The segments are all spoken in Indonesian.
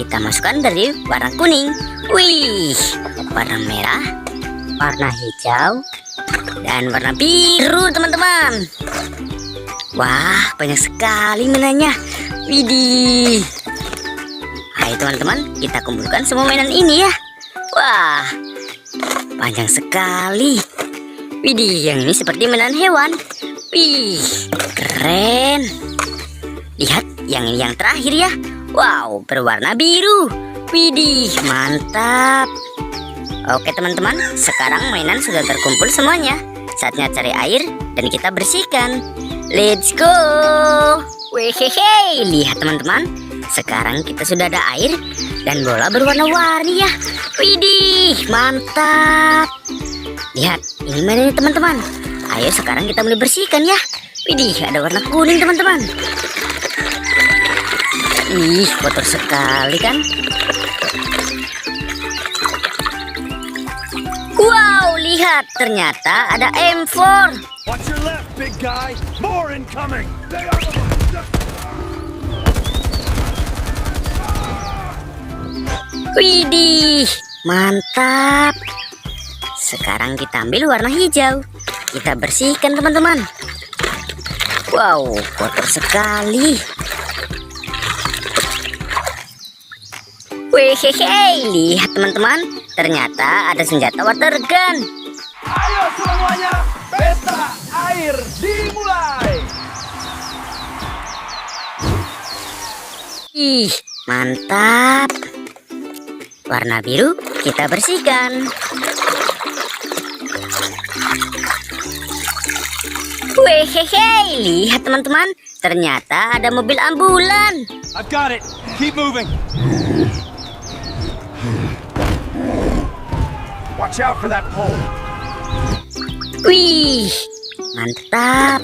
kita masukkan dari warna kuning. Wih, warna merah, warna hijau, dan warna biru teman-teman. Wah, banyak sekali mainannya. Widih. Ayo teman-teman, kita kumpulkan semua mainan ini ya. Wah, panjang sekali. Widih, yang ini seperti mainan hewan. Wih, keren. Lihat, yang ini yang terakhir ya. Wow, berwarna biru. Widih, mantap. Oke teman-teman, sekarang mainan sudah terkumpul semuanya. Saatnya cari air dan kita bersihkan. Let's go. Wehehe, lihat teman-teman. Sekarang kita sudah ada air dan bola berwarna-warni ya. Widih, mantap. Lihat, ini mainannya teman-teman. Ayo sekarang kita mulai bersihkan ya. Widih, ada warna kuning teman-teman. Ih, kotor sekali kan. Wow, lihat, ternyata ada M4. Watch your left, big guy. More incoming. They are the... Widih, mantap. Sekarang kita ambil warna hijau. Kita bersihkan teman-teman. Wow, kotor sekali. Wehehe, lihat teman-teman. Ternyata ada senjata water gun. Ayo semuanya, pesta air dimulai. Ih, mantap. Warna biru kita bersihkan. Wehehe, lihat teman-teman. Ternyata ada mobil ambulan. I've got it. Keep moving. Watch out for that pole. Wih, mantap.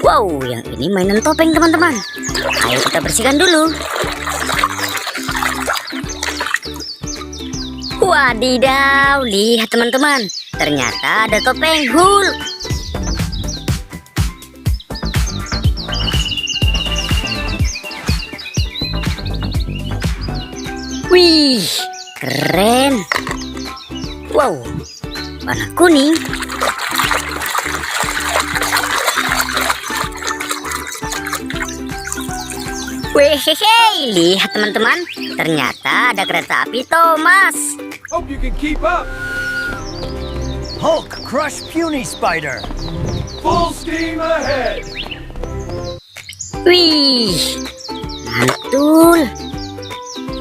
Wow, yang ini mainan topeng teman-teman. Ayo kita bersihkan dulu. Wadidaw, lihat teman-teman. Ternyata ada topeng Hulk. Wih, keren. Wow, warna kuning. Wehehe, lihat teman-teman. Ternyata ada kereta api Thomas. Hope you can keep up. Hulk, crush puny spider. Full steam ahead. Wih, mantul.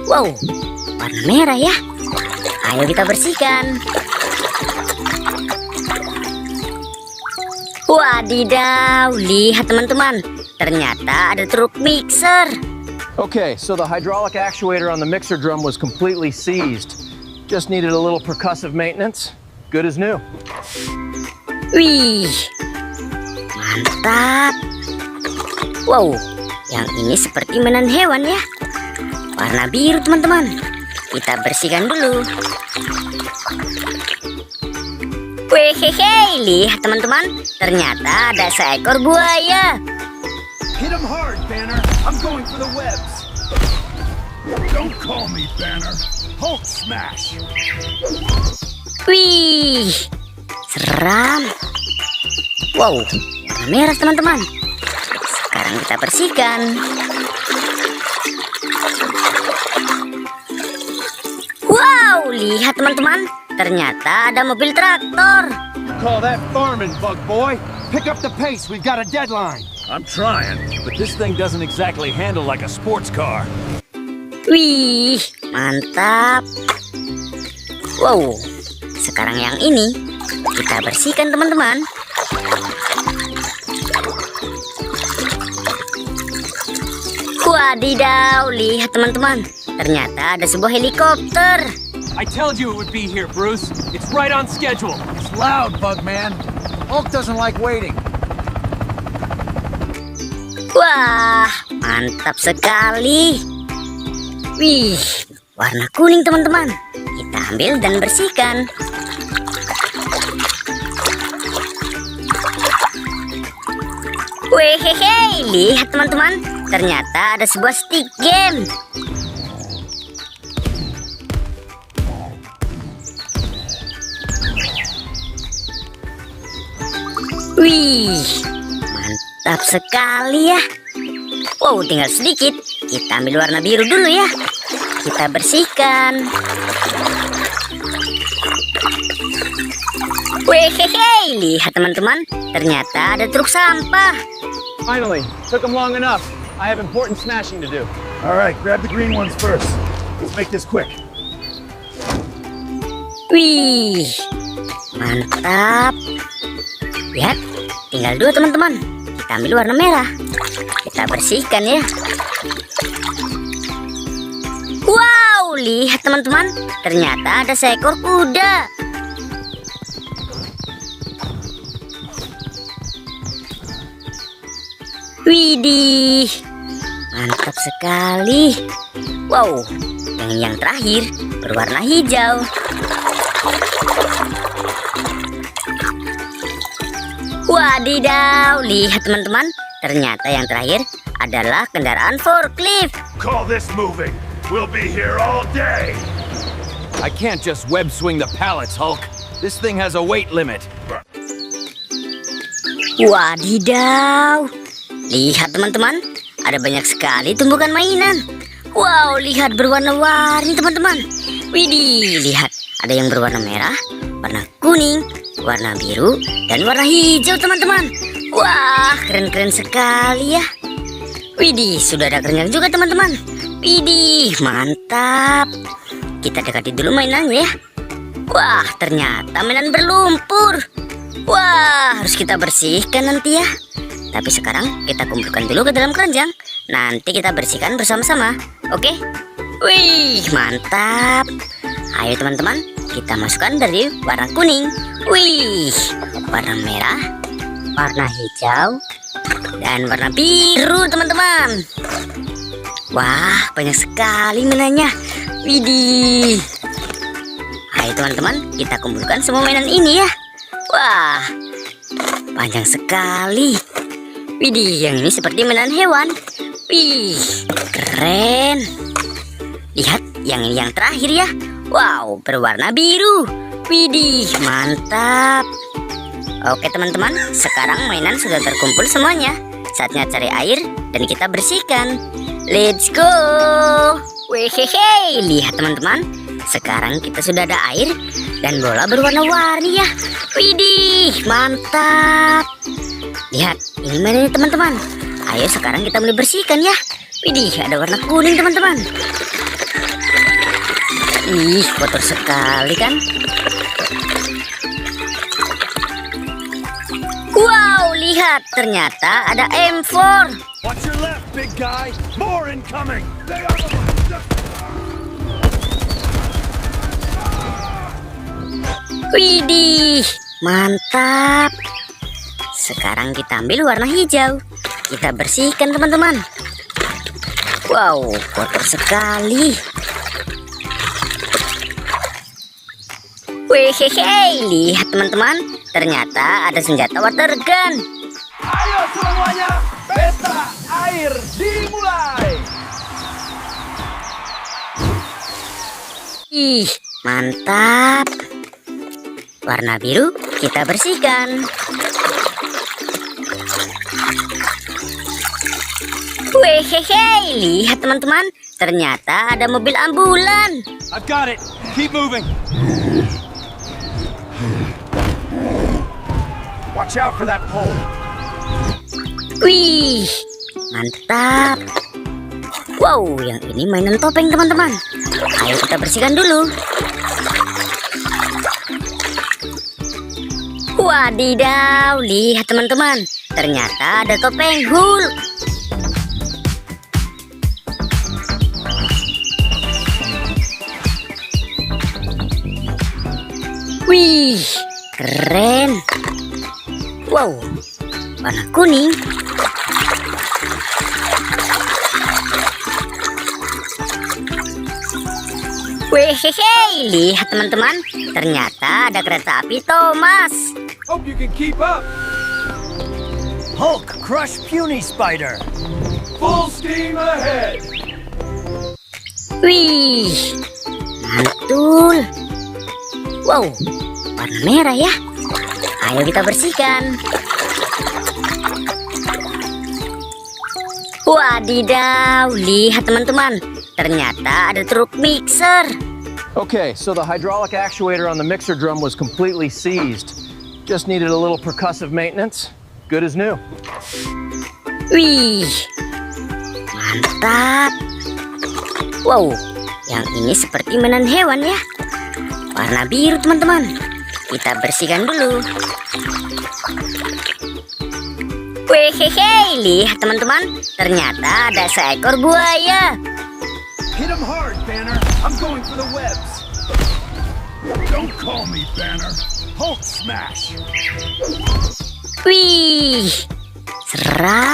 Wow, warna merah ya. Ayo kita bersihkan. Wadidaw, lihat teman-teman. Ternyata ada truk mixer. Okay, so the hydraulic actuator on the mixer drum was completely seized. Just needed a little percussive maintenance. Good as new. Wih, mantap. Wow, yang ini seperti mainan hewan ya. Warna biru teman-teman. Kita bersihkan dulu. Wehehe, lihat teman-teman. Ternyata ada seekor buaya. Hit him hard, Banner. I'm going for the webs. Don't call me Banner. Hulk smash. Wih, seram. Wow, warna merah teman-teman. Sekarang kita bersihkan. Wow, lihat teman-teman. Ternyata ada mobil traktor. You call that farming, bug boy? Pick up the pace. We've got a deadline. I'm trying, but this thing doesn't exactly handle like a sports car. Wih, mantap. Wow, sekarang yang ini kita bersihkan teman-teman. Wadidaw, lihat teman-teman. Ternyata ada sebuah helikopter. I told you it would be here, Bruce. It's right on schedule. It's loud, Bugman. Hulk doesn't like waiting. Wah, mantap sekali. Wih, warna kuning teman-teman. Kita ambil dan bersihkan. Wehehe, lihat teman-teman. Ternyata ada sebuah stick game. Wih, mantap sekali ya. Wow, tinggal sedikit. Kita ambil warna biru dulu ya. Kita bersihkan. Wehehe, lihat teman-teman. Ternyata ada truk sampah. Finally, took them long enough. I have important smashing to do. All right, grab the green ones first. Let's make this quick. Wih, mantap. Lihat, tinggal dua teman-teman. Kita ambil warna merah. Kita bersihkan ya. Wow, lihat teman-teman. Ternyata ada seekor kuda. Widih, mantap sekali. Wow, yang terakhir berwarna hijau. Wadidaw, lihat teman-teman. Ternyata yang terakhir adalah kendaraan forklift. Call this moving. We'll be here all day. I can't just web swing the pallets, Hulk. This thing has a weight limit. Wadidaw, lihat teman-teman. Ada banyak sekali tumpukan mainan. Wow, lihat berwarna-warni teman-teman. Widih, lihat. Ada yang berwarna merah, warna kuning, warna biru, dan warna hijau teman-teman. Wah, keren-keren sekali ya. Widih, sudah ada keranjang juga teman-teman. Widih, mantap. Kita dekati dulu mainannya ya. Wah, ternyata mainan berlumpur. Wah, harus kita bersihkan nanti ya. Tapi sekarang kita kumpulkan dulu ke dalam keranjang. Nanti kita bersihkan bersama-sama. Oke? Wih, mantap. Ayo teman-teman, kita masukkan dari warna kuning. Wih, warna merah, warna hijau, dan warna biru teman-teman. Wah, banyak sekali mainannya. Widih. Ayo teman-teman, kita kumpulkan semua mainan ini ya. Wah, panjang sekali. Widih, yang ini seperti mainan hewan. Wih, keren. Lihat, yang ini yang terakhir ya. Wow, berwarna biru. Widih, mantap. Oke teman-teman, sekarang mainan sudah terkumpul semuanya. Saatnya cari air dan kita bersihkan. Let's go. Wehehe, lihat teman-teman. Sekarang kita sudah ada air dan bola berwarna-warni ya. Widih, mantap. Lihat, ini mainannya teman-teman. Ayo sekarang kita mulai bersihkan ya. Widih, ada warna kuning teman-teman. Ih, kotor sekali kan. Wow, lihat, ternyata ada M4. Watch your left, big guy. More incoming. Widih, mantap. Sekarang kita ambil warna hijau. Kita bersihkan teman-teman. Wow, kotor sekali. Wehehe, lihat teman-teman. Ternyata ada senjata water gun. Ayo semuanya, pesta air dimulai. Ih, mantap. Warna biru kita bersihkan. Wehehe, lihat teman-teman. Ternyata ada mobil ambulan. I've got it. Keep moving. Watch out for that pole. Wih, mantap. Wow, yang ini mainan topeng teman-teman. Ayo kita bersihkan dulu. Wadidaw, lihat teman-teman. Ternyata ada topeng Hulk. Wih, keren. Wow, warna kuning. Wehehe, lihat teman-teman. Ternyata ada kereta api Thomas. Hope you can keep up. Hulk, crush puny spider. Full steam ahead. Wih, mantul. Wow, warna merah ya. Ayo kita bersihkan. Wadidaw, lihat teman-teman. Ternyata ada truk mixer. Okay, so the hydraulic actuator on the mixer drum was completely seized. Just needed a little percussive maintenance. Good as new. Wih, mantap. Wow, yang ini seperti mainan hewan ya. Warna biru teman-teman. Kita bersihkan dulu. Wehehe, lihat teman-teman. Ternyata ada seekor buaya. Hit him hard, Banner. I'm going for the webs. Don't call me Banner. Hulk smash. Wih, seram.